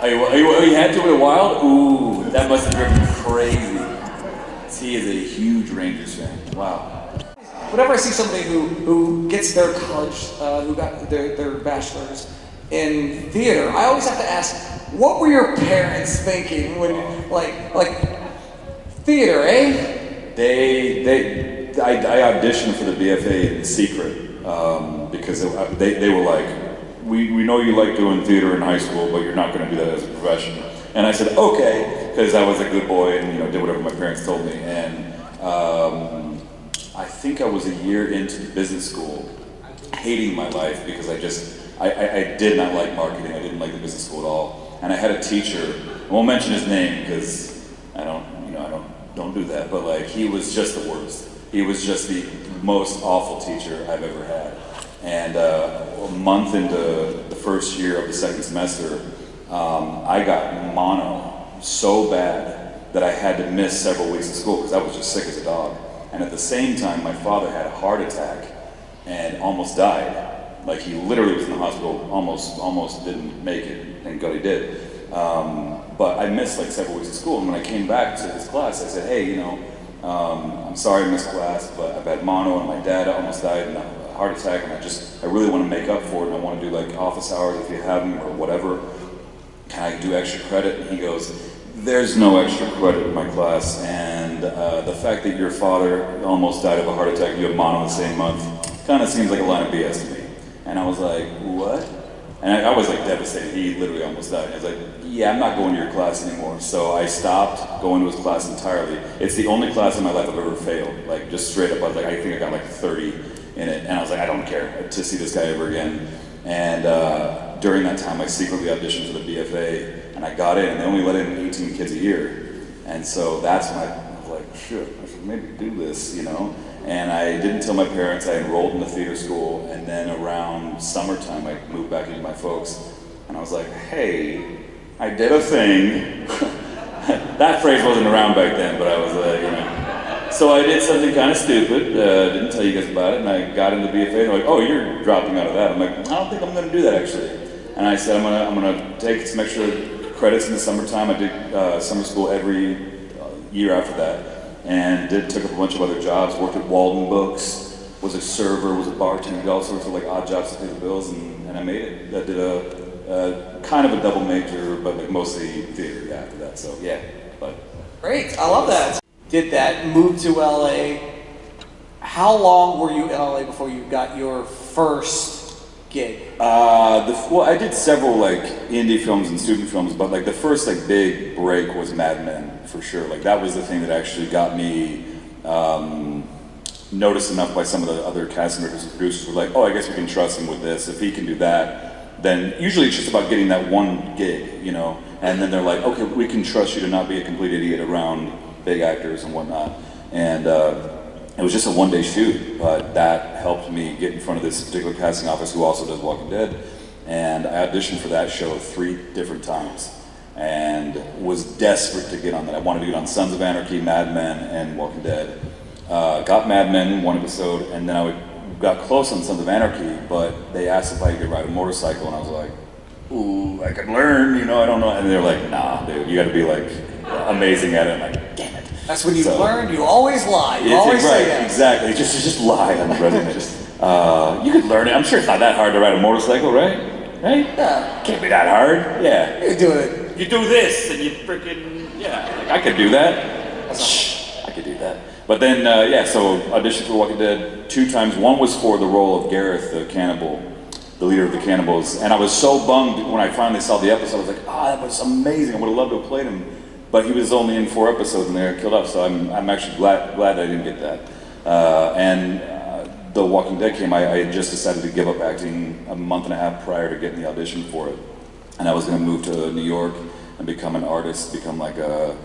Oh, you had to in a while? Ooh, that must have driven you crazy. He is a huge Rangers fan. Wow. Whenever I see somebody who gets their college, who got their bachelor's in theater, I always have to ask, what were your parents thinking when, like theater, eh? I auditioned for the BFA in secret because they were like, we know you like doing theater in high school, but you're not going to do that as a profession. And I said, okay, because I was a good boy and did whatever my parents told me. And I think I was a year into business school, hating my life because I did not like marketing. I didn't like the business school at all. And I had a teacher. I won't mention his name because I don't do that. But like, he was just the worst. He was just the most awful teacher I've ever had. And a month into the first year of the second semester, I got mono so bad that I had to miss several weeks of school because I was just sick as a dog. And at the same time, my father had a heart attack and almost died. Like, he literally was in the hospital, almost didn't make it. Thank God he did. But I missed like several weeks of school. And when I came back to his class, I said, hey, I'm sorry I missed class, but I've had mono and my dad almost died in a heart attack, and I really want to make up for it, and I want to do like office hours if you have them or whatever. Can I do extra credit? And he goes, there's no extra credit in my class, and the fact that your father almost died of a heart attack and you have mono the same month kind of seems like a line of BS to me. And I was like, what? And I was like devastated. He literally almost died. And I was like, yeah, I'm not going to your class anymore. So I stopped going to his class entirely. It's the only class in my life I've ever failed. Like, just straight up, I think I got like 30 in it. And I was like, I don't care to see this guy ever again. And during that time, I secretly auditioned for the BFA, and I got in, and they only let in 18 kids a year. And so that's when I was like, shit, I should maybe do this, And I didn't tell my parents. I enrolled in the theater school, and then around summertime, I moved back into my folks, and I was like, hey, I did a thing. That phrase wasn't around back then, but I was, So I did something kind of stupid, didn't tell you guys about it, and I got into BFA, and they're like, oh, you're dropping out of that. I'm like, I don't think I'm going to do that, actually. And I said, I'm gonna take some extra credits in the summertime. I did summer school every year after that, and took up a bunch of other jobs, worked at Walden Books, was a server, was a bartender, did all sorts of like odd jobs to pay the bills, and I made it. I did a kind of a double major, but like mostly theater after that, so yeah. But great, I love that. Did that, moved to LA. How long were you in LA before you got your first gig? Well, I did several like indie films and student films, but like the first like big break was Mad Men for sure. Like that was the thing that actually got me noticed enough by some of the other casting directors and producers were like, oh, I guess we can trust him with this. If he can do that, then usually it's just about getting that one gig, and then they're like, okay, we can trust you to not be a complete idiot around big actors and whatnot. And it was just a one-day shoot, but that helped me get in front of this particular casting office who also does Walking Dead. And I auditioned for that show 3 different times and was desperate to get on that. I wanted to get on Sons of Anarchy, Mad Men, and Walking Dead. Got Mad Men 1 episode, and then I got close on Sons of Anarchy, but they asked if I could ride a motorcycle, and I was like, ooh, I could learn, I don't know. And they're like, nah, dude, you gotta be like amazing at it. I'm like, damn it. That's when you learn, you always lie. You always say that. Exactly. Just lie on the resume. You could learn it. I'm sure it's not that hard to ride a motorcycle, right? Right? Yeah. Can't be that hard. Yeah. You do it. You do this, and you freaking like, I could do that. I could do that. But then so auditioned for Walking Dead 2 times. One was for the role of Gareth, the cannibal, the leader of the cannibals, and I was so bummed when I finally saw the episode. I was like, that was amazing. I would have loved to have played him. But he was only in 4 episodes and they were killed off, so I'm actually glad I didn't get that. And The Walking Dead came, I had just decided to give up acting a month and a half prior to getting the audition for it. And I was gonna move to New York and become an artist, become like a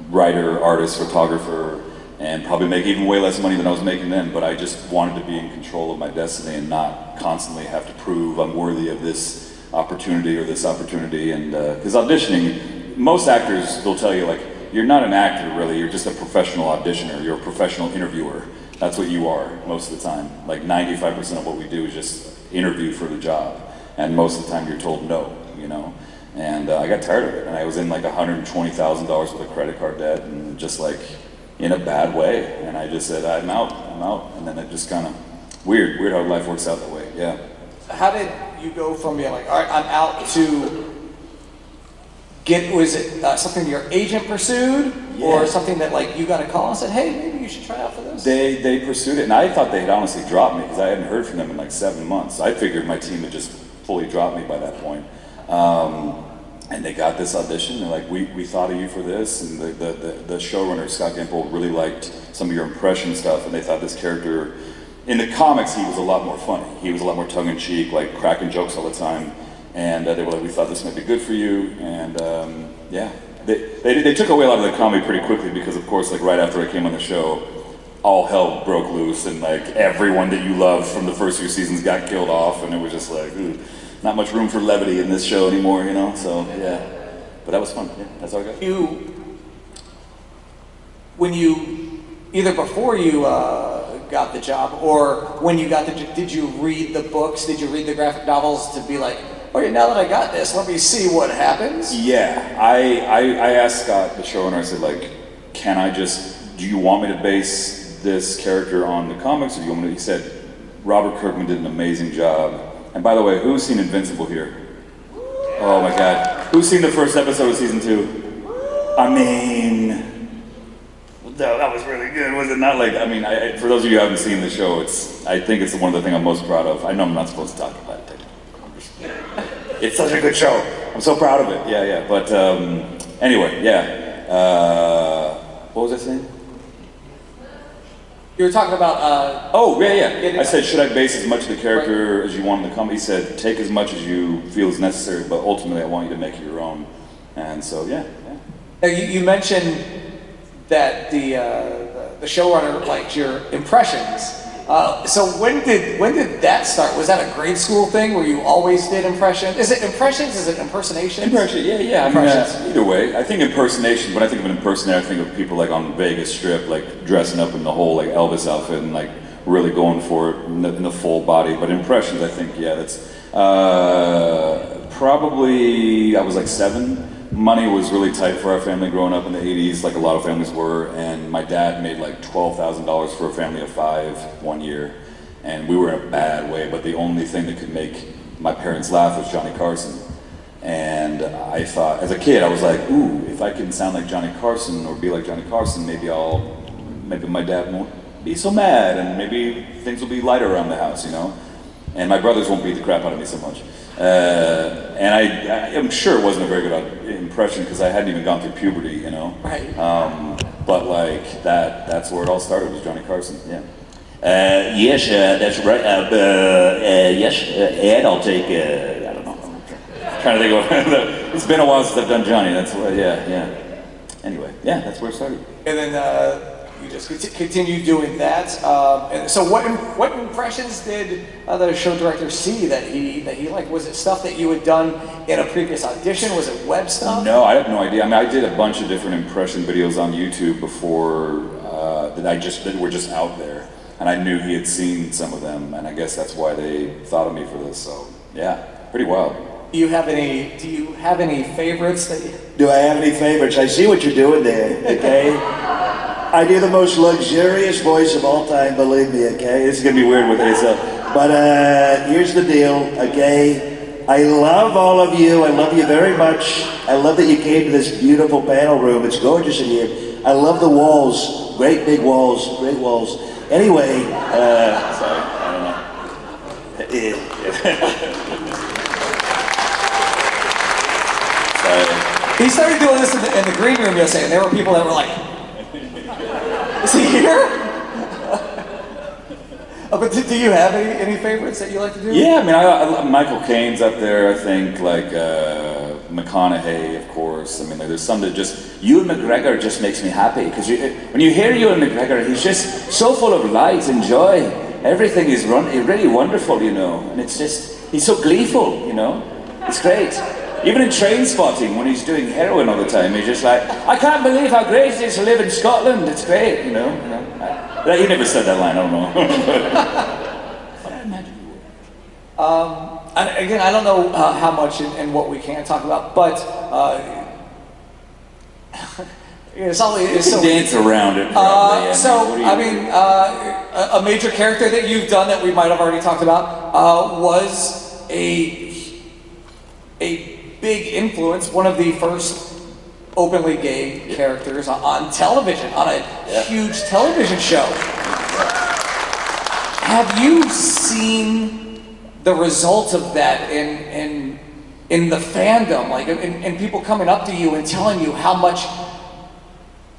writer, artist, photographer, and probably make even way less money than I was making then, but I just wanted to be in control of my destiny and not constantly have to prove I'm worthy of this opportunity or this opportunity. And because auditioning, most actors will tell you, like, you're not an actor really, you're just a professional auditioner, you're a professional interviewer. That's what you are most of the time. Like 95% of what we do is just interview for the job. And most of the time you're told no, And I got tired of it, and I was in like $120,000 worth of credit card debt, and just like in a bad way. And I just said, I'm out. And then it just kind of, weird how life works out that way, yeah. How did you go from being like, all right, I'm out, to was it something your agent pursued, or something that like you got a call and said, hey, maybe you should try out for this? They pursued it, and I thought they had honestly dropped me because I hadn't heard from them in like 7 months. I figured my team had just fully dropped me by that point. And they got this audition. They're like, we thought of you for this, and the showrunner Scott Gimple really liked some of your impression stuff, and they thought this character, in the comics, he was a lot more funny. He was a lot more tongue-in-cheek, like cracking jokes all the time. And they were like, we thought this might be good for you, and yeah. They took away a lot of the comedy pretty quickly because, of course, like right after I came on the show, all hell broke loose, and like everyone that you loved from the first few seasons got killed off, and it was just like, ooh, not much room for levity in this show anymore, you know. So yeah, but that was fun. Yeah, that's all I got. When you either before you got the job or when you got the, did you read the books? Did you read the graphic novels to be like, okay, now that I got this, let me see what happens? Yeah, I asked Scott, the showrunner, I said like, do you want me to base this character on the comics, or do you want me to, he said, Robert Kirkman did an amazing job. And by the way, who's seen Invincible here? Oh my God. Who's seen the first episode of season 2? I mean, that was really good, was it not? Like, I mean, for those of you who haven't seen the show, I think it's one of the things I'm most proud of. I know I'm not supposed to talk about it. It's such a good show. I'm so proud of it. Yeah. But anyway, yeah. What was I saying? You were talking about... oh, yeah. I said, should I base as much of the character as you want in the comedy? He said, take as much as you feel is necessary, but ultimately I want you to make it your own. And so, yeah. Now, you mentioned that the showrunner liked your impressions. So when did that start? Was that a grade school thing where you always did impressions? Is it impressions? Is it impersonations? Impression, yeah. Impressions. I mean, either way. I think impersonation, when I think of an impersonator, I think of people like on Vegas Strip, like dressing up in the whole like Elvis outfit and like really going for it in the full body. But impressions, I think, yeah, that's probably, I was like 7. Money was really tight for our family growing up in the 80s, like a lot of families were, and my dad made like $12,000 for a family of 5 one year, and we were in a bad way, but the only thing that could make my parents laugh was Johnny Carson. And I thought, as a kid, I was like, ooh, if I can sound like Johnny Carson or be like Johnny Carson, maybe my dad won't be so mad, and maybe things will be lighter around the house, you know? And my brothers won't beat the crap out of me so much. And I'm sure it wasn't a very good impression because I hadn't even gone through puberty, you know? Right. But like, that's where it all started, was Johnny Carson, yeah. Yes, that's right. Yes, Ed, I'll take, I don't know. I'm trying to think of it's been a while since I've done Johnny, that's why, yeah. Anyway, yeah, that's where it started. And then you just continue doing that. And so what impressions did the show director see that he liked? Was it stuff that you had done in a previous audition? Was it web stuff? No, I have no idea. I mean, I did a bunch of different impression videos on YouTube before that were just out there, and I knew he had seen some of them, and I guess that's why they thought of me for this. So yeah, pretty wild. Do you have any favorites that you... Do I have any favorites? I see what you're doing there, okay? I do the most luxurious voice of all time, believe me, okay? This is gonna be weird with this, but here's the deal, okay? I love all of you. I love you very much. I love that you came to this beautiful panel room. It's gorgeous in here. I love the walls. Great big walls. Great walls. Anyway, sorry, I don't know. He started doing this in the green room yesterday, and there were people that were like, is he here? But do you have any favorites that you like to do? Yeah, I mean, Michael Caine's up there, I think, like McConaughey, of course. I mean, there's some that just... Ewan McGregor just makes me happy, because when you hear Ewan McGregor, he's just so full of light and joy. Everything is really wonderful, you know, and it's just... He's so gleeful, you know. It's great. Even in Train Spotting, when he's doing heroin all the time, he's just like, I can't believe how great it is to live in Scotland. It's great, you know. He never said that line, I don't know. But I imagine you would. Again, I don't know how much and what we can talk about, but it's so dance around it. Probably. A major character that you've done that we might have already talked about was a big influence, one of the first openly gay characters on television, on a huge television show. Have you seen the result of that in the fandom, like in people coming up to you and telling you how much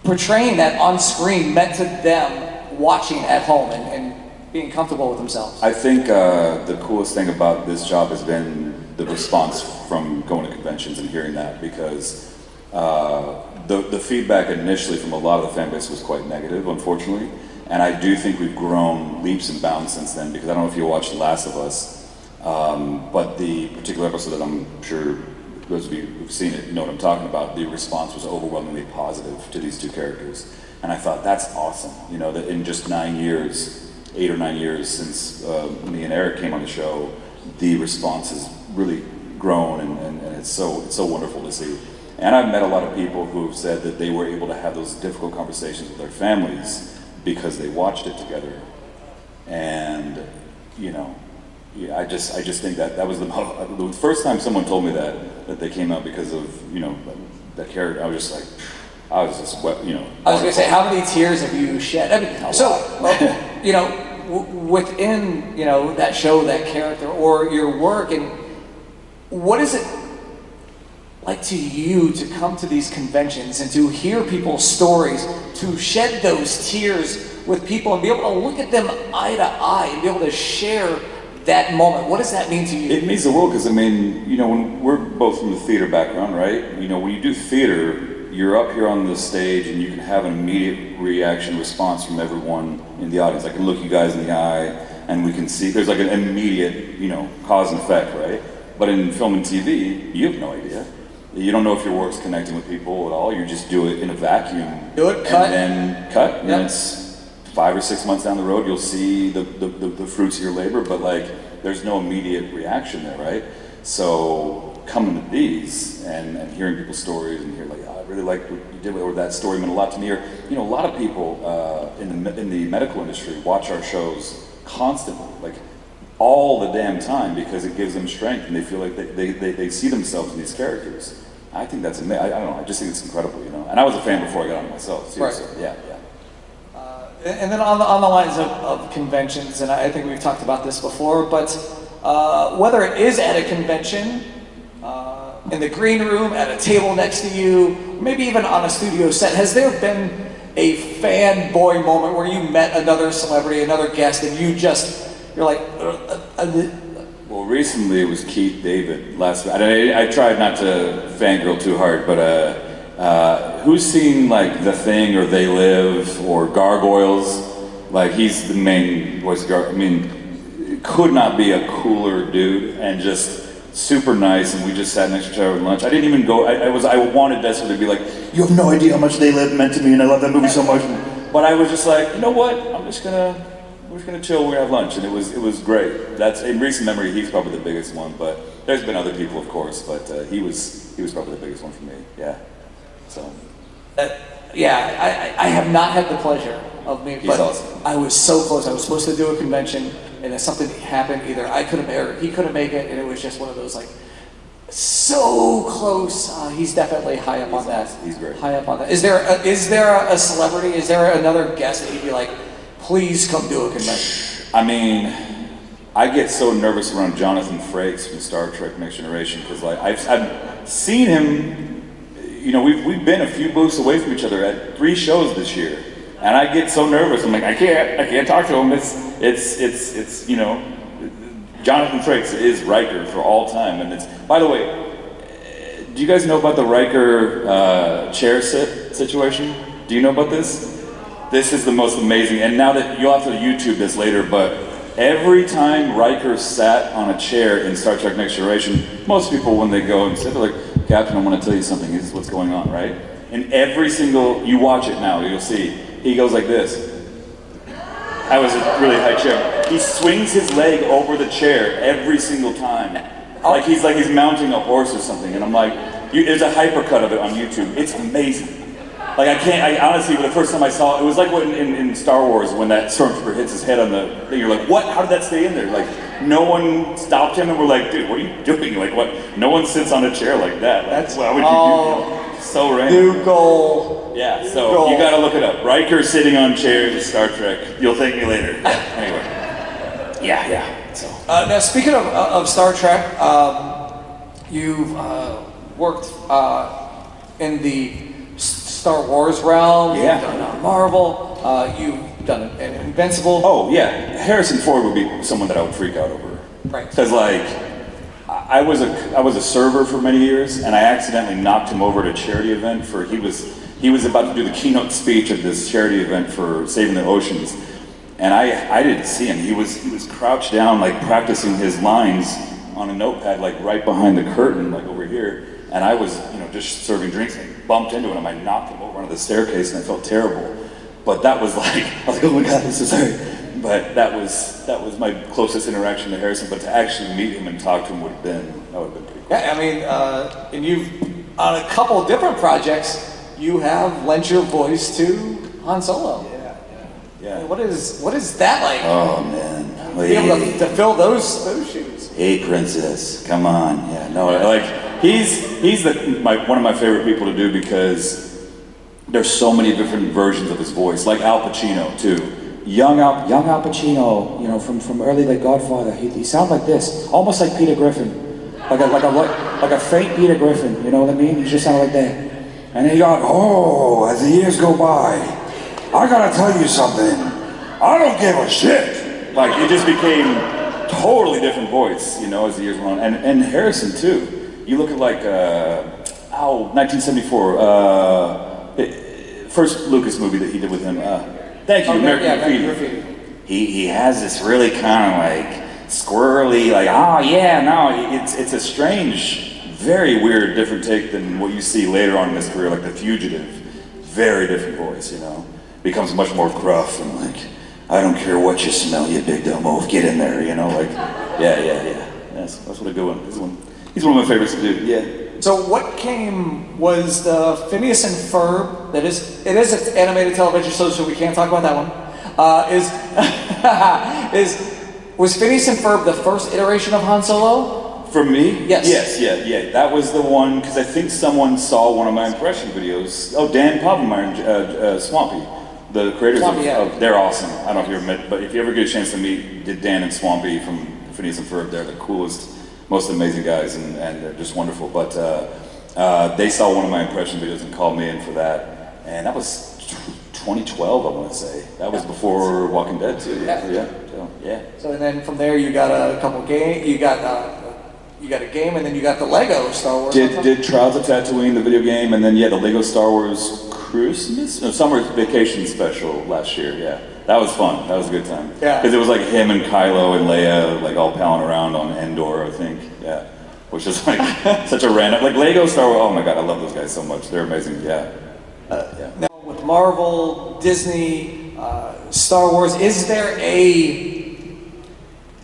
portraying that on screen meant to them watching at home and being comfortable with themselves? I think the coolest thing about this job has been the response from going to conventions and hearing that, because the feedback initially from a lot of the fan base was quite negative, unfortunately. And I do think we've grown leaps and bounds since then, because I don't know if you watched The Last of Us, but the particular episode that I'm sure those of you who've seen it, you know what I'm talking about, the response was overwhelmingly positive to these two characters. And I thought, that's awesome, you know, that in just 9 years, 8 or 9 years since me and Eric came on the show, the response has really grown, and it's so wonderful to see. And I've met a lot of people who have said that they were able to have those difficult conversations with their families because they watched it together. And, you know, yeah, I just think that was the first time someone told me that they came out because of, you know, that character. I was just wet, you know. I was going to say, how many tears have you shed? I mean, you know, within, you know, that show, that character, or your work, and what is it like to you to come to these conventions and to hear people's stories, to shed those tears with people and be able to look at them eye to eye and be able to share that moment? What does that mean to you? It means the world, because I mean, you know, when we're both from the theater background, right? You know, when you do theater, you're up here on the stage and you can have an immediate reaction, response from everyone in the audience. I can look you guys in the eye and we can see, there's like an immediate, you know, cause and effect, right? But in film and TV, you have no idea. You don't know if your work's connecting with people at all. You just do it in a vacuum. Do it, cut. And then cut. And then it's 5 or 6 months down the road, you'll see the fruits of your labor, but like, there's no immediate reaction there, right? So coming to these and hearing people's stories and hear like, oh, I really liked what you did, or that story meant a lot to me. Or, you know, a lot of people in the medical industry watch our shows constantly, like all the damn time, because it gives them strength and they feel like they see themselves in these characters. I think that's amazing. I don't know, I just think it's incredible, you know? And I was a fan before I got on it myself, too, right. So yeah. And then on the lines of conventions, and I think we've talked about this before, but whether it is at a convention, in the green room, at a table next to you, maybe even on a studio set, has there been a fanboy moment where you met another celebrity, another guest, and you're like... Well, recently it was Keith David last week. I tried not to fangirl too hard, but who's seen like The Thing or They Live or Gargoyles? Like, he's the main voice of Gargoyles. I mean, could not be a cooler dude, and just super nice, and we just sat next to each other at lunch. I didn't even go, I wanted desperately to be like, you have no idea how much They Live meant to me, and I love that movie so much. But I was just like, you know what, we're just gonna chill, we're gonna have lunch, and it was great. That's, in recent memory, he's probably the biggest one, but there's been other people, of course, but he was probably the biggest one for me, yeah. So. I have not had the pleasure of meeting, but awesome. I was so close. I was supposed to do a convention, and then something happened. Either I couldn't or he couldn't make it, and it was just one of those like, so close. He's definitely high up on that. He's great. High up on that. Is there a celebrity? Is there another guest that you'd be like, please come do a convention? I mean, I get so nervous around Jonathan Frakes from Star Trek Next Generation, because like I've seen him. You know, we've been a few booths away from each other at 3 shows this year, and I get so nervous. I'm like, I can't talk to him. It's you know, Jonathan Frakes is Riker for all time, and it's. By the way, do you guys know about the Riker chair sit situation? Do you know about this? This is the most amazing. And now that you'll have to YouTube this later, but every time Riker sat on a chair in Star Trek Next Generation, most people when they go and sit, they're like, Captain, I want to tell you something. This is what's going on, right? And every single, you watch it now, you'll see, he goes like this. I was a really high chair. He swings his leg over the chair every single time. Like he's mounting a horse or something. And I'm like, there's a hypercut of it on YouTube. It's amazing. Like I honestly, the first time I saw it, it was like when in Star Wars when that stormtrooper hits his head on the thing. You're like, what? How did that stay in there? Like, no one stopped him and we're like, dude, what are you doing? Like, what? No one sits on a chair like that. Like, why would you do that? So random. New goal. Yeah, so you gotta look it up. Riker sitting on chairs, Star Trek. You'll thank me later. Anyway. Yeah. So. Now, speaking of Star Trek, you've worked in the Star Wars realm. Yeah. You've done Marvel. You've done Invincible. Oh yeah, Harrison Ford would be someone that I would freak out over. Right. Because like, I was a server for many years, and I accidentally knocked him over at a charity event for he was about to do the keynote speech at this charity event for saving the oceans, and I didn't see him. He was crouched down like practicing his lines on a notepad like right behind the curtain like over here, and I was just serving drinks and I bumped into him. I knocked him over onto the staircase and I felt terrible. But that was like I was like, oh my God, I'm so sorry. But that was my closest interaction to Harrison. But to actually meet him and talk to him would have been pretty cool. Yeah, I mean, and you've on a couple of different projects, you have lent your voice to Han Solo. Yeah. What is that like? Oh man, To be able to fill those shoes. Hey princess, come on. Yeah, no, like he's one of my favorite people to do because there's so many different versions of his voice, like Al Pacino too. Young Al Pacino, from early The Godfather, he sounded like this, almost like Peter Griffin, like a faint Peter Griffin. You know what I mean? He just sounded like that. And then he got, as the years go by, I gotta tell you something. I don't give a shit. Like it just became totally different voice, as the years went on. And Harrison too. You look at like 1974, first Lucas movie that he did with him. Thank you, American Graffiti. He has this really kind of like squirrely, like it's a strange, very weird, different take than what you see later on in his career, like The Fugitive. Very different voice, becomes much more gruff and like, I don't care what you smell, you big dumb oaf, get in there, like, yeah. That's what a good one. He's one of my favorites to do, yeah. So what was the Phineas and Ferb, it is an animated television show, so we can't talk about that one, was Phineas and Ferb the first iteration of Han Solo? For me? Yes. Yeah. That was the one, because I think someone saw one of my impression videos. Oh, Dan Povenmire, Swampy, the creators of they're awesome. I don't know if you ever met, but if you ever get a chance to meet Dan and Swampy from Phineas and Ferb, they're the coolest, most amazing guys, and they're just wonderful. But they saw one of my impression videos and called me in for that, and that was 2012, I want to say. That was before Walking Dead too. Yeah. So and then from there you got a couple games. You got a game, and then you got the Lego Star Wars. Did Trials of Tatooine, the video game, and then the Lego Star Wars summer vacation special last year. Yeah, that was fun. That was a good time. Yeah, because it was like him and Kylo and Leia like all palling around on Endor, I think. Yeah, which is like such a random like Lego Star Wars. Oh my God, I love those guys so much. They're amazing. Yeah. Now with Marvel, Disney, Star Wars, is there a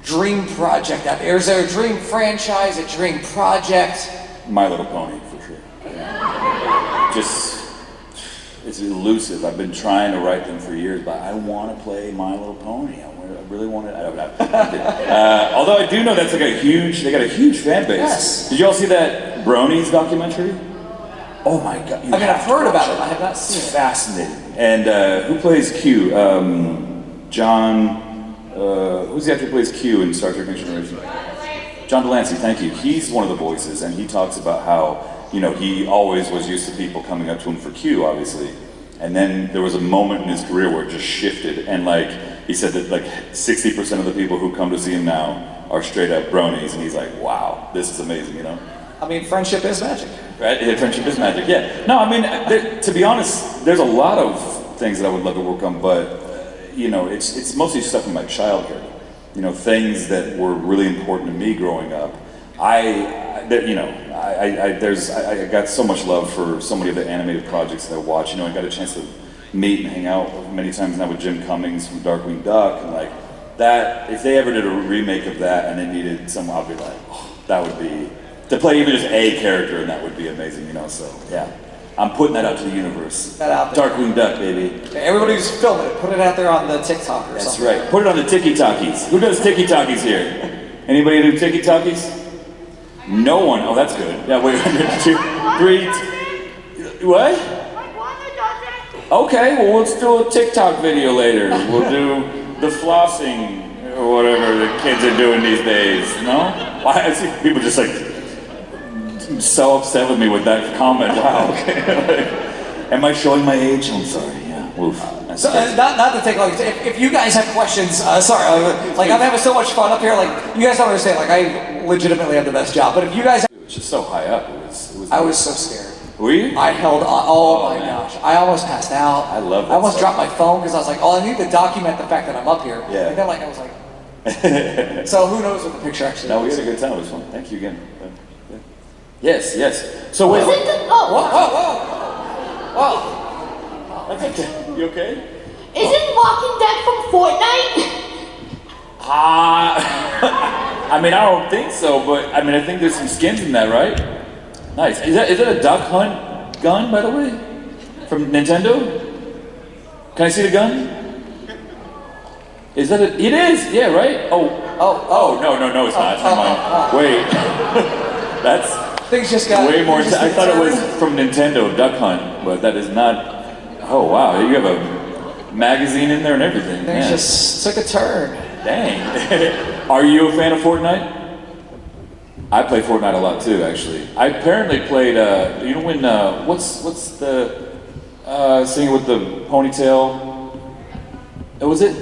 dream project out there? Is there a dream franchise, a dream project? My Little Pony, for sure. Yeah. It's elusive. I've been trying to write them for years, but I want to play My Little Pony. I really want to. Although I do know that's like they got a huge fan base. Yes. Did you all see that Bronies documentary? Oh my God. I've heard about it. I have not seen it. Fascinating. And who plays Q? Who's the actor who plays Q in Star Trek Next Generation? John Delancey, thank you. He's one of the voices, and he talks about how, he always was used to people coming up to him for Q, obviously. And then there was a moment in his career where it just shifted, and he said that 60% of the people who come to see him now are straight up bronies, and he's like, wow, this is amazing, I mean, friendship is magic. Right? Yeah, friendship is magic, yeah. No, I mean, to be honest, there's a lot of things that I would love to work on, but it's mostly stuff in my childhood. Things that were really important to me growing up. I got so much love for so many of the animated projects that I watched. I got a chance to meet and hang out many times now with Jim Cummings from Darkwing Duck, and like that. If they ever did a remake of that and it needed someone, I'd be like, oh, that would be to play even just a character, and that would be amazing, you know. So yeah, I'm putting that out to the universe. That out there. Darkwing Duck, baby. Everybody who's filming it, put it out there on the TikTok or That's something. right. Put it on the Tiki Talkies. Who does Tiki Talkies here? Anybody do Tiki Talkies? No one. Oh, that's good. Yeah, wait, 1, 2, 3. What? Okay, well, let's do a TikTok video later. We'll do the flossing or whatever the kids are doing these days. No? Why? I see people just like so upset with me with that comment. Wow. Okay. Am I showing my age? I'm sorry. Yeah. Oof. So, not to take long. If you guys have questions, sorry. Like I'm having so much fun up here. Like you guys don't understand. Like I legitimately have the best job. But if you guys, It was just so high up. It was I was so scared. Were you? I held on. Oh my man. gosh! I almost passed out. I love that I almost stuff. dropped my phone because I was like, "Oh, I need to document the fact that I'm up here." Yeah. And then, like, I was like, "So who knows what the picture actually?" No, we is. had a good time. It was fun. Thank you again. Yeah. Yes, yes. So wait. Is it the, oh, Whoa, whoa, whoa! That's okay. You okay? isn't Walking Dead from Fortnite? I mean, I don't think so, but I mean, I think there's some skins in that, right? Nice. Is that a duck hunt gun, by the way? From Nintendo? Can I see the gun? Is that it? It is, yeah, right? Oh, no, it's not. Never mind. Wait. That's Things just got. way more. things just I got thought it was turned. from Nintendo, Duck Hunt, but that is not. Oh, wow. You have a magazine in there and everything. Things Man. just took a turn. Dang. Are you a fan of Fortnite? I play Fortnite a lot too, actually. I apparently played, you know when, what's the singer with the ponytail? Was it?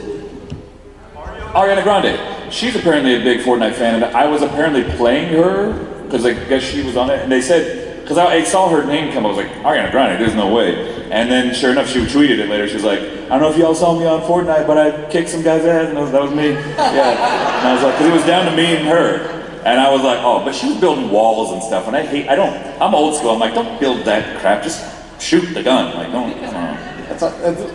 Ariana Grande. She's apparently a big Fortnite fan, and I was apparently playing her, because I guess she was on it, and they said, because I saw her name come, I was like, Ariana Grande, there's no way. And then, sure enough, she tweeted it later. She was like, I don't know if y'all saw me on Fortnite, but I kicked some guy's ass, and that was me. Yeah. And I was like, because it was down to me and her. And I was like, oh, but she was building walls and stuff, and I'm old school. I'm like, don't build that crap, just shoot the gun. Like, don't,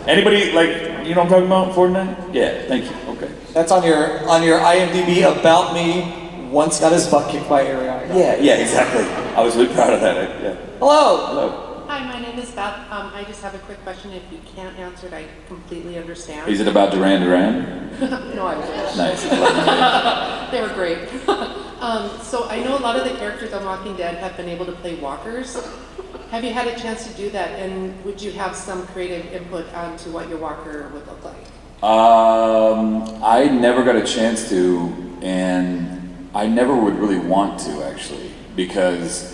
anybody, like, you know what I'm talking about, Fortnite? Yeah, thank you, okay. That's on your IMDb about me. Once got his butt kicked by Ariana. Yeah, exactly. I was really proud of that, yeah. Hello. Hello. Hi, my name is Beth. I just have a quick question. If you can't answer it, I completely understand. Is it about Duran Duran? No, I wish. Nice. They were great. So I know a lot of the characters on Walking Dead have been able to play walkers. Have you had a chance to do that? And would you have some creative input onto what your walker would look like? I never got a chance to, and I never would really want to, actually, because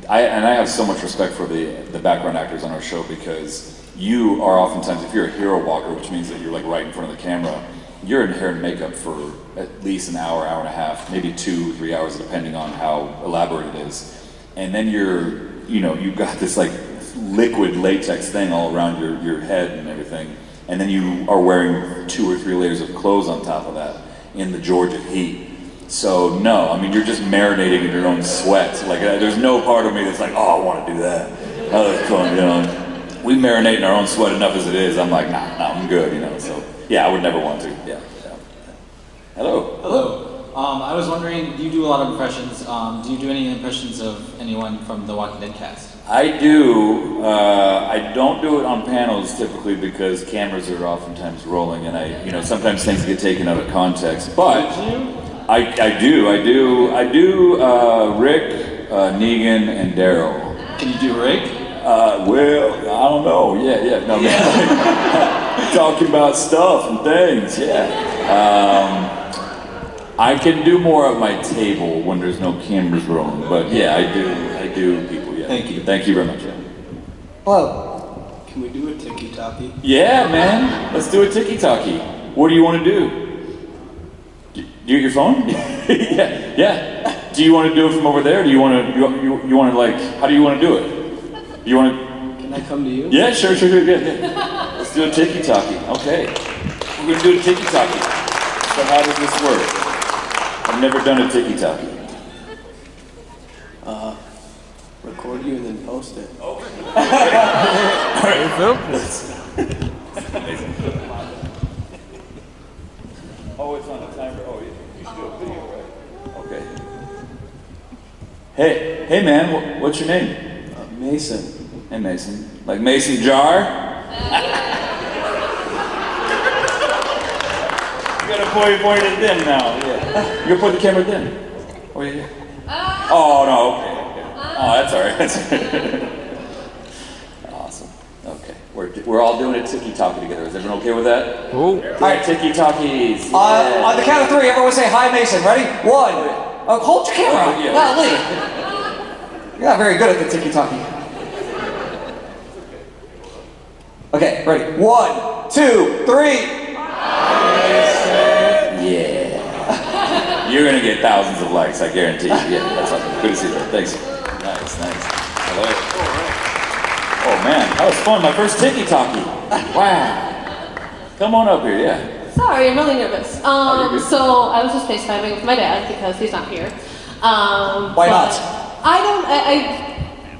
I have so much respect for the background actors on our show, because you are oftentimes, if you're a hero walker, which means that you're like right in front of the camera, you're in hair and makeup for at least an hour, hour and a half, maybe 2-3 hours, depending on how elaborate it is. And then you've got this like liquid latex thing all around your head and everything. And then you are wearing 2 or 3 layers of clothes on top of that in the Georgia heat. So no, I mean, you're just marinating in your own sweat. Like, there's no part of me that's like, oh, I want to do that. Oh, that's fun, you know. We marinate in our own sweat enough as it is. I'm like, nah, I'm good, you know. So yeah, I would never want to. Yeah. Hello. Hello. I was wondering, you do a lot of impressions. Do you do any impressions of anyone from the Walking Dead cast? I do. I don't do it on panels typically because cameras are oftentimes rolling, and sometimes things get taken out of context. But I do. Rick, Negan, and Daryl. Can you do Rick? Well, I don't know. Yeah. No, man. Talking about stuff and things. Yeah. I can do more at my table when there's no cameras rolling, but yeah, I do people, yeah. Thank you. Thank you very much, yeah. Hello. Can we do a tiki-taki? Yeah, man, let's do a tiki-taki. What do you want to do? Do you get your phone? yeah. Do you want to do it from over there? Do you want to, you want to like, how do you want to do it? You want to? Can I come to you? Yeah, sure, yeah. Let's do a tiki-taki, okay. We're going to do a tiki-taki. So how does this work? I've never done a tiki-taki. Record you and then post it. Amazing. Oh, it's on the timer. Oh, you should do a video, right? Okay. Hey, man, what's your name? Mason. Hey, Mason. Like Mason Jar? You gotta point it in now. Yeah. You gotta point the camera in. Oh, yeah. Oh, no, okay. Oh, that's all right. Awesome. Okay. We're all doing a tiki-talkie together. Is everyone okay with that? All right, Tiki-talkies. on the count of 3, everyone say hi, Mason. Ready? 1. Hold your camera. Yeah. Golly. You're not very good at the tiki-talkie. Okay, ready? 1, 2, 3. Yeah. You're gonna get thousands of likes, I guarantee you. Yeah, that's awesome. Good to see you. Thanks. Nice. I love it. Oh man, that was fun. My first tiki-talkie. Wow. Come on up here, yeah. Sorry, I'm really nervous. you're good. So I was just FaceTiming with my dad because he's not here. Why not?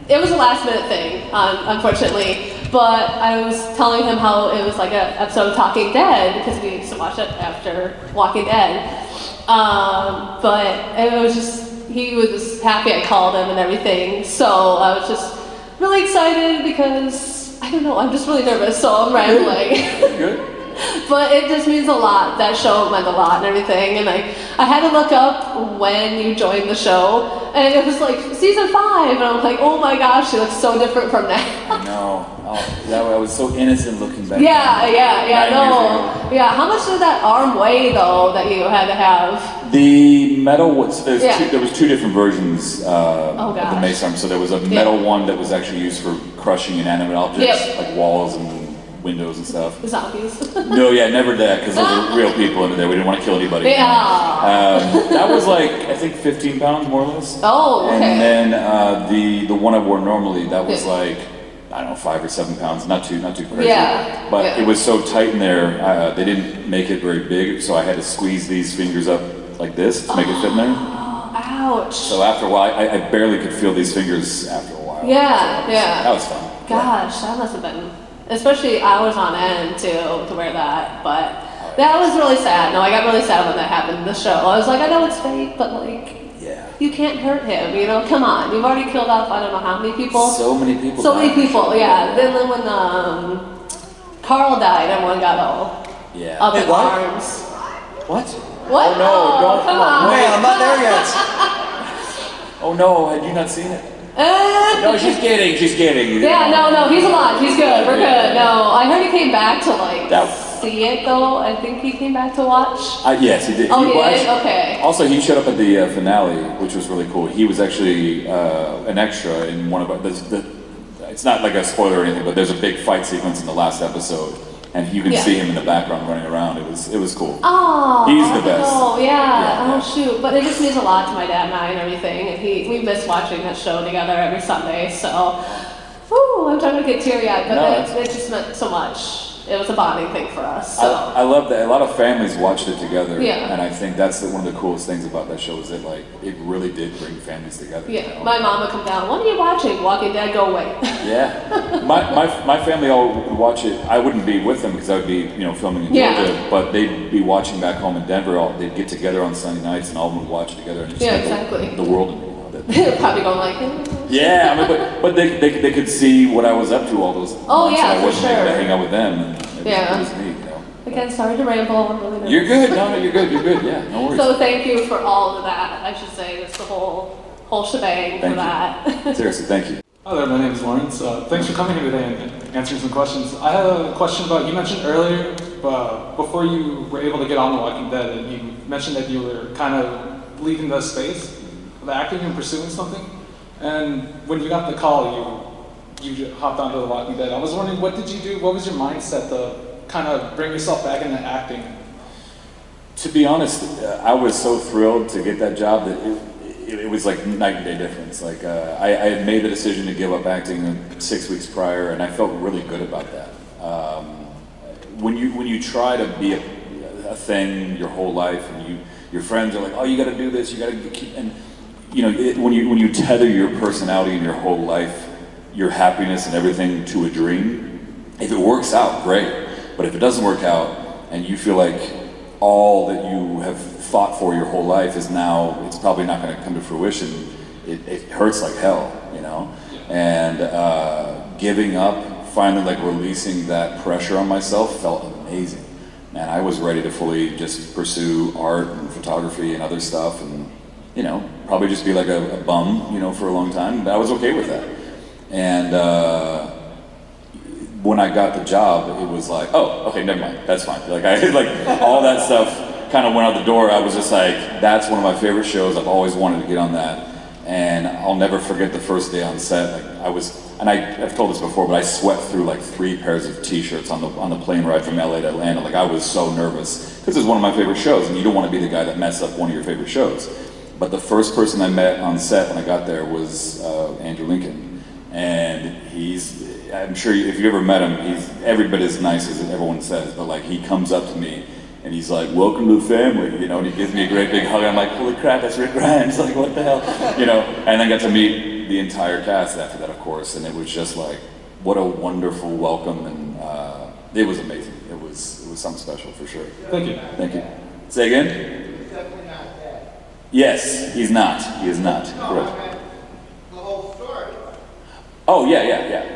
It was a last minute thing, unfortunately. But I was telling him how it was like an episode of Talking Dead because we used to watch it after Walking Dead. But it was just, he was just happy I called him and everything. So I was just really excited because, I don't know, I'm just really nervous, so I'm rambling. Good. But it just means a lot. That show meant a lot and everything. And I had to look up when you joined the show, and it was like season 5, and I'm like, oh my gosh, she looks so different from now. I know. Oh, I was so innocent looking back. Yeah, then. 9 years no. ago. Yeah, how much did that arm weigh though that you had to have? The metal was there was 2 different versions of the gosh. mace arm. So there was a metal one that was actually used for crushing inanimate objects like walls and windows and stuff. Zombies. No, yeah, never that, because those were real people under there. We didn't want to kill anybody. Yeah. That was like, I think 15 pounds more or less. Oh, okay. And then the one I wore normally, that was like, I don't know, 5 or 7 pounds. Not too crazy. Yeah. But it was so tight in there, they didn't make it very big, so I had to squeeze these fingers up like this to make it fit in there. Ouch. So after a while, I barely could feel these fingers after a while. Yeah, So that was fun. Gosh, that must have been, especially hours on end too, to wear that, but that was really sad. No, I got really sad when that happened in the show. I was like, I know it's fake, but like, you can't hurt him, you know, come on. You've already killed off, I don't know how many people. So many people. Yeah. Then when Carl died, everyone got all up in arms. What? What? Oh no, don't come on. Man, I'm not there yet. Oh no, had you not seen it? No, she's kidding. Yeah, no, he's alive. He's good. We're good. No, I heard he came back to see it though. I think he came back to watch. Yes, he did. Oh, he did? Okay. Also, he showed up at the finale, which was really cool. He was actually an extra in one of our. It's not like a spoiler or anything, but there's a big fight sequence in the last episode, and you can see him in the background running around. It was cool. Oh, he's the best. Oh yeah. Oh shoot, but it just means a lot to my dad and I and everything, and we miss watching that show together every Sunday. So, I'm trying to get teary-eyed, but it just meant so much. It was a bonding thing for us. So. I love that. A lot of families watched it together, Yeah. and I think that's one of the coolest things about that show is that it really did bring families together. Yeah, you know? my mom would come down. What are you watching? Walking Dead. Go away. Yeah, my family all would watch it. I wouldn't be with them because I would be filming in Georgia, but they'd be watching back home in Denver. They'd get together on Sunday nights and all of them would watch it together and just exactly. the world. They're probably going like. Yeah, I mean, but they could see what I was up to all those. Oh months, yeah, and I wasn't for able sure. to hang out with them. And it was neat, Again, sorry to ramble. I'm really nervous. You're good. No, you're good. Yeah, no worries. So thank you for all of that. I should say it's the whole shebang for that. Seriously, thank you. Hi there, my name is Lawrence. Thanks for coming here today and answering some questions. I had a question about, you mentioned earlier, before you were able to get on The Walking Dead, you mentioned that you were kind of leaving the space of acting and pursuing something. And when you got the call, you hopped onto The Walking Dead. I was wondering, what did you do? What was your mindset to kind of bring yourself back into acting? To be honest, I was so thrilled to get that job that it was like night and day difference. Like I had made the decision to give up acting 6 weeks prior, and I felt really good about that. When you try to be a thing your whole life, and your friends are like, oh, you got to do this, you got to keep, and when you tether your personality and your whole life, your happiness and everything to a dream, If it works out, great. But if it doesn't work out, and you feel like all that you have fought for your whole life is now, it's probably not going to come to fruition, it hurts like hell, you know? And giving up, finally like releasing that pressure on myself felt amazing. Man, I was ready to fully just pursue art and photography and other stuff, and you know, probably just be like a bum, you know, for a long time. But I was okay with that. And when I got the job, it was like, oh, okay, never mind, that's fine. Like all that stuff kind of went out the door. I was just like, that's one of my favorite shows. I've always wanted to get on that, and I'll never forget the first day on set. Like I've told this before, but I sweat through like 3 pairs of T-shirts on the plane ride from LA to Atlanta. Like I was so nervous because it's one of my favorite shows, and you don't want to be the guy that messed up one of your favorite shows. But the first person I met on set when I got there was Andrew Lincoln, and I'm sure if you ever met him, he's every bit as nice as everyone says, but like he comes up to me and he's like, welcome to the family, you know, and he gives me a great big hug, and I'm like, holy crap, that's Rick Grimes, like what the hell, you know, and then got to meet the entire cast after that, of course, and it was just like, what a wonderful welcome, and it was amazing. It was something special for sure. Thank you. Thank you. Say again? He's definitely not dead. Yes, he's not. He is not. No, Correct. I meant the whole story. Oh, yeah,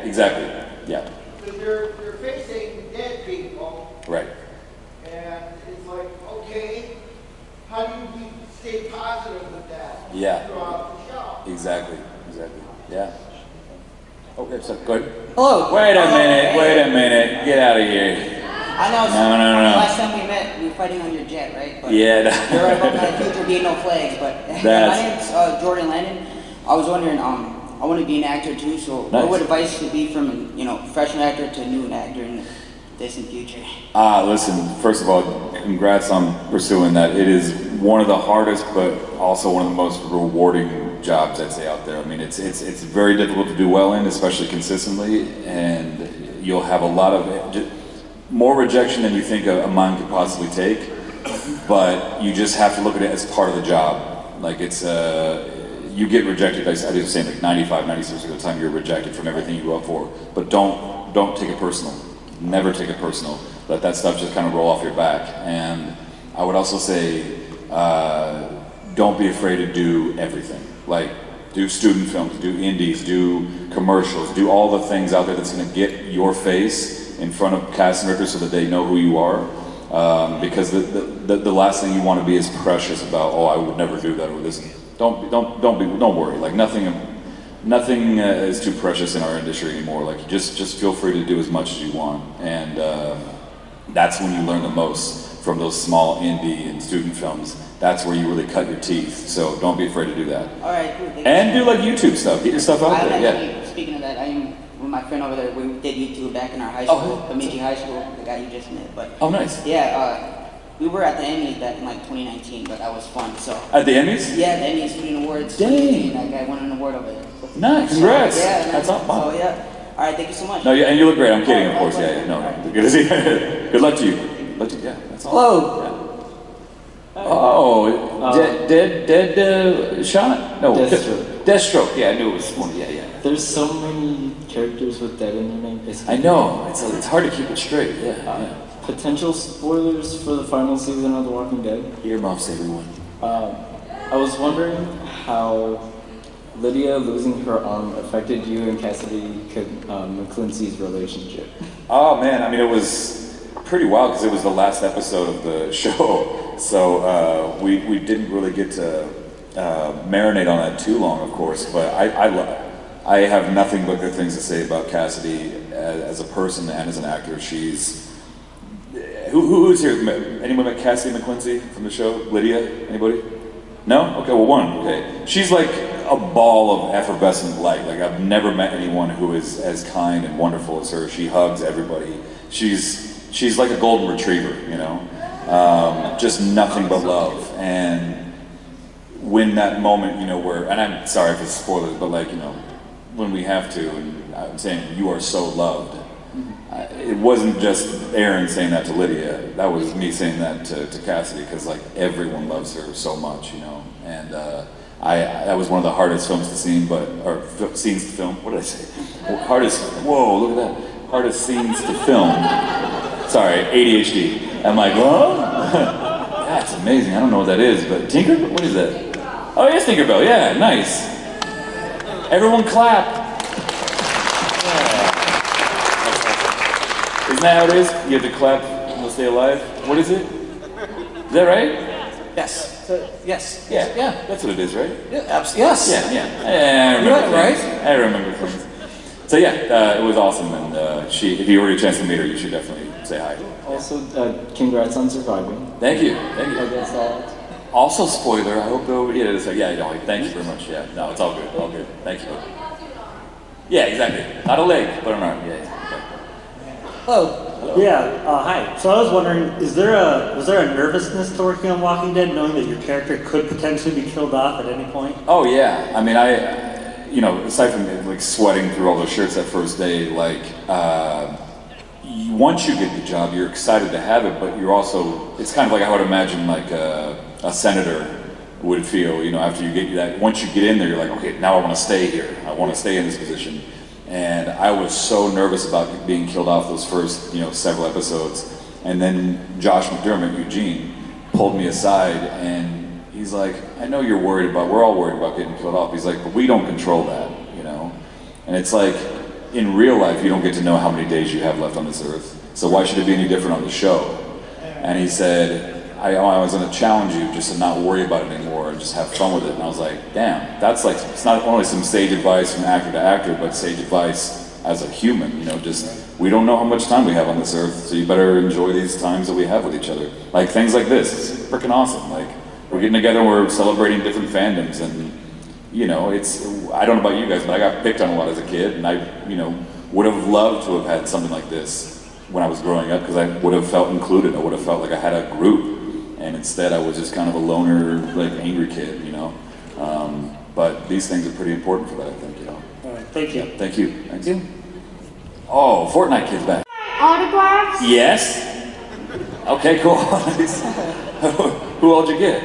exactly. Yeah. Because you're facing dead people, Right. and it's like, okay, how do you stay positive with that Yeah. throughout the show? Exactly. Yeah. Okay, so go ahead. Hello. Wait a minute. Get out of here. I know. No. Last time we met, we were fighting on your jet, right? But Yeah. you're right about my future being no flags. But my name's Jordan Landon. I was wondering, I want to be an actor too. So, Nice. what advice would be from professional actor to new actor in the distant future? Listen, first of all, congrats on pursuing that. It is one of the hardest, but also one of the most rewarding jobs, I'd say, out there. I mean, it's very difficult to do well in, especially consistently, and you'll have a lot of more rejection than you think a mind could possibly take. But you just have to look at it as part of the job. Like you get rejected. I do the same, like 95-96% of the time you're rejected from everything you go up for. But don't take it personal. Never take it personal. Let that stuff just kind of roll off your back. And I would also say, don't be afraid to do everything. Like, do student films, do indies, do commercials, do all the things out there that's going to get your face in front of cast and directors so that they know who you are. Because the last thing you want to be is precious about, oh, I would never do that or this. Don't worry. Like nothing is too precious in our industry anymore. Like just feel free to do as much as you want, and that's when you learn the most from those small indie and student films. That's where you really cut your teeth. So don't be afraid to do that. All right, cool. And do like YouTube stuff. Get your stuff out there. Yeah. Speaking of that, I am with my friend over there. We did YouTube back in our high school, Bemidji High School, the guy you just met. But Nice. Yeah. We were at the Emmys back in like 2019, but that was fun. So At the Emmys? yeah, the Emmys Student Awards. Dang. That guy won an award over there. Nice. Congrats. Yeah, That's awesome. So yeah. All right, thank you so much. No, and you look great. I'm kidding, of course. Yeah. No. Good to see you. Good luck to you. Yeah. That's all. Hello. Yeah. Oh, dead shot? No. Deathstroke. Yeah, I knew it was one. Yeah. There's so many characters with dead in their name. I know. It's hard to keep it straight. Yeah. Potential spoilers for the final season of The Walking Dead. Earmuffs, everyone. I was wondering how Lydia losing her arm affected you and Cassidy McClincy's relationship. Oh man, I mean, it was pretty wild because it was the last episode of the show, so we didn't really get to marinate on that too long, of course. But I have nothing but good things to say about Cassidy as a person and as an actor. She's who's here? Anyone met Cassidy McClincy from the show? Lydia? Anybody? No? Okay, well, one. Okay. She's like a ball of effervescent light. Like, I've never met anyone who is as kind and wonderful as her. She hugs everybody. She's like a golden retriever, you know? Just nothing but love. And when that moment, you know, and I'm sorry if it's spoilers, but like, you know, when we have to, and I'm saying, you are so loved. It wasn't just Aaron saying that to Lydia. That was me saying that to Cassidy, because like everyone loves her so much, you know. And that was one of the hardest films to see, scenes to film. What did I say? Hardest. Whoa, look at that. hardest scenes to film. Sorry, ADHD. I'm like, oh, that's amazing. I don't know what that is, but Tinker? What is that? Oh, yes, Tinkerbell. Yeah, nice. Everyone clap. Yeah. Isn't that how it is? You have to clap and they'll stay alive? What is it? Is that right? Yes. Yes. Yeah, that's what it is, right? Yeah, yes. Yeah. I remember You got it things. right. I remember things. So yeah, it was awesome, and if you ever get a chance to meet her, you should definitely say hi. Also, congrats on surviving. Thank you. I guess all. Also, spoiler. I hope nobody. Yeah, it's like, yeah, no, thank you very much. Yeah, no, it's all good. All good. Thank you. Yeah, exactly. Not a leg, but an arm. Yeah. Hello. Yeah, hi. So I was wondering, was there a nervousness to working on Walking Dead, knowing that your character could potentially be killed off at any point? Oh yeah. I mean, aside from like sweating through all those shirts that first day, like once you get the job, you're excited to have it, but you're also, it's kind of like I would imagine like a senator would feel, after you get that. Once you get in there, you're like, okay, now I want to stay here. I want to stay in this position. And I was so nervous about being killed off those first, several episodes. And then Josh McDermott, Eugene, pulled me aside and he's like, I know we're all worried about getting killed off. He's like, but we don't control that, And it's like, in real life, you don't get to know how many days you have left on this earth. So why should it be any different on the show? And he said, I was going to challenge you just to not worry about it anymore and just have fun with it. And I was like, damn, that's like, it's not only some stage advice from actor to actor, but stage advice as a human, we don't know how much time we have on this earth, so you better enjoy these times that we have with each other. Like things like this, it's freaking awesome. Like, we're getting together and we're celebrating different fandoms, and I don't know about you guys, but I got picked on a lot as a kid, and I, would have loved to have had something like this when I was growing up, because I would have felt included. I would have felt like I had a group. And instead I was just kind of a loner, like angry kid, But these things are pretty important for that, I think, All right, thank you. Thank you. Thank you. Oh, Fortnite kid's back. Autographs? Yes. Okay, cool. Who all did you get?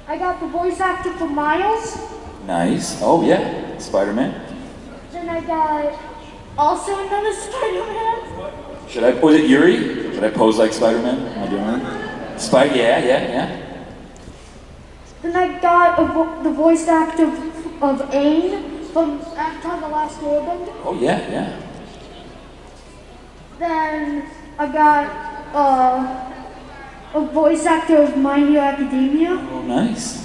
I got the voice actor for Miles. Nice. Oh yeah, Spider-Man. Then I got also another Spider-Man. Was it Yuri? Should I pose like Spider-Man? Am I doing it? Yeah. Then I got the voice actor of Aang from Avatar: The Last Airbender. Oh yeah. Then I got a voice actor of My Hero Academia. Oh, nice.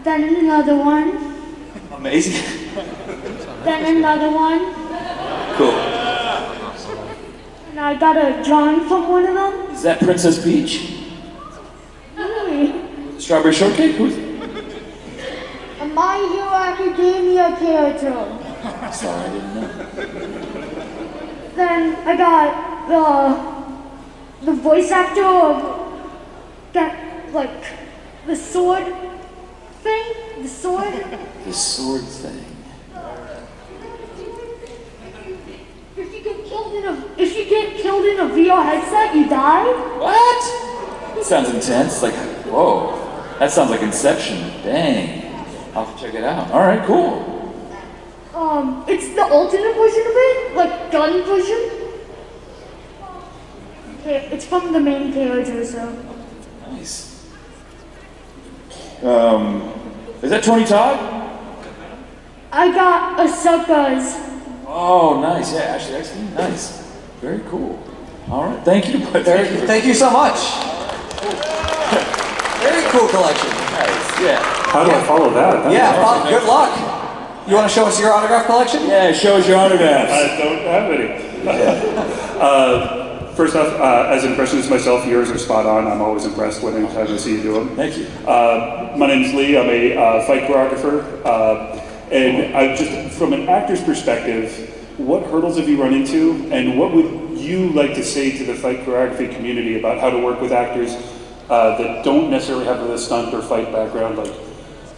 Then another one. Amazing. Then another one. Cool. And I got a drawing from one of them. Is that Princess Peach? Really? Strawberry Shortcake? Who's it? A My Hero Academia character. Sorry, I didn't know. Then I got the voice actor of the sword thing. The sword. The sword thing. If you get killed in a VR headset, you die. What? That sounds intense. Like, whoa. That sounds like Inception. Dang. I'll have to check it out. All right, cool. It's the alternate version of it, like gun version. Okay, it's from the main character, so. Nice. Is that Tony Todd? I got Ahsoka's. Oh, nice. Yeah, Ashley Eckstein. Nice. Very cool. All right. Thank you. Thank you so much. Very cool collection. Nice. Yeah. How do I follow that? Bob, good luck. You want to show us your autograph collection? Yeah, show us your autographs. I don't have any. First off, as an impressionist myself, yours are spot on. I'm always impressed when anytime I see you do them. Thank you. My name's Lee. I'm a fight choreographer. And I just, from an actor's perspective, what hurdles have you run into, and what would you like to say to the fight choreography community about how to work with actors that don't necessarily have the stunt or fight background? Like,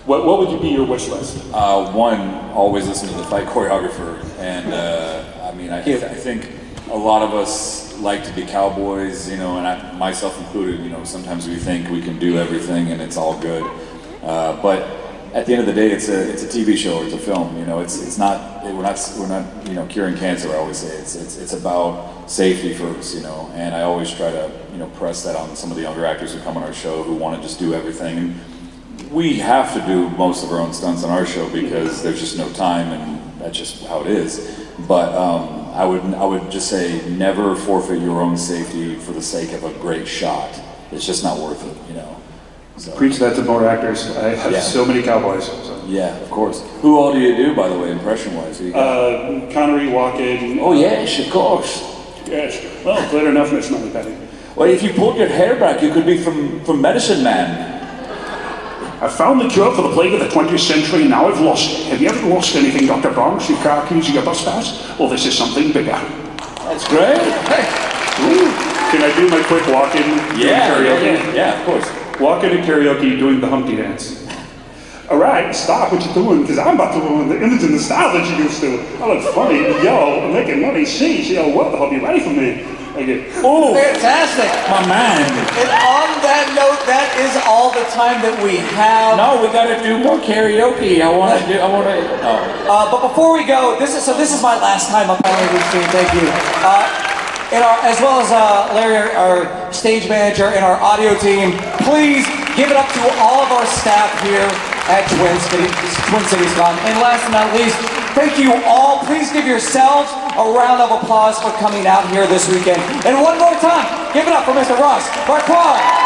what would be your wish list? One, always listen to the fight choreographer, and I think a lot of us like to be cowboys, and myself included. Sometimes we think we can do everything and it's all good, but at the end of the day, it's a TV show or it's a film. You know, it's not we're not curing cancer. I always say it's about safety first. You know, and I always try to press that on some of the younger actors who come on our show who want to just do everything. And we have to do most of our own stunts on our show because there's just no time, and that's just how it is. But I would just say never forfeit your own safety for the sake of a great shot. It's just not worth it, you know. So. Preach that to more actors. I have so many cowboys. So. Yeah, of course. Who all do you do, by the way, impression-wise? Connery, Walken. Oh yes, of course. Yes. Well, clear enough, Miss Money Penny. Well, if you pulled your hair back, you could be from Medicine Man. I found the cure for the plague of the 20th century, now I've lost it. Have you ever lost anything, Dr. Bronx? Your car keys, your bus pass? Well, this is something bigger. That's great. Hey. Can I do my quick walk-in karaoke? Yeah, of course. Walk-in at karaoke doing the Humpty Dance. All right, stop what you're doing, because I'm about to ruin the image and the style that you used to. I look funny, yo, I'm making money, sheesh, yo, what the hell, be ready for me? Oh, fantastic! My man. And on that note, that is all the time that we have. No, we got to do more karaoke. But before we go, this is my last time up on the scene. Thank you. As well as Larry, our stage manager, and our audio team, please give it up to all of our staff here at Twin Cities Con. And last but not least, thank you all. Please give yourselves a round of applause for coming out here this weekend. And one more time, give it up for Mr. Ross Marquand.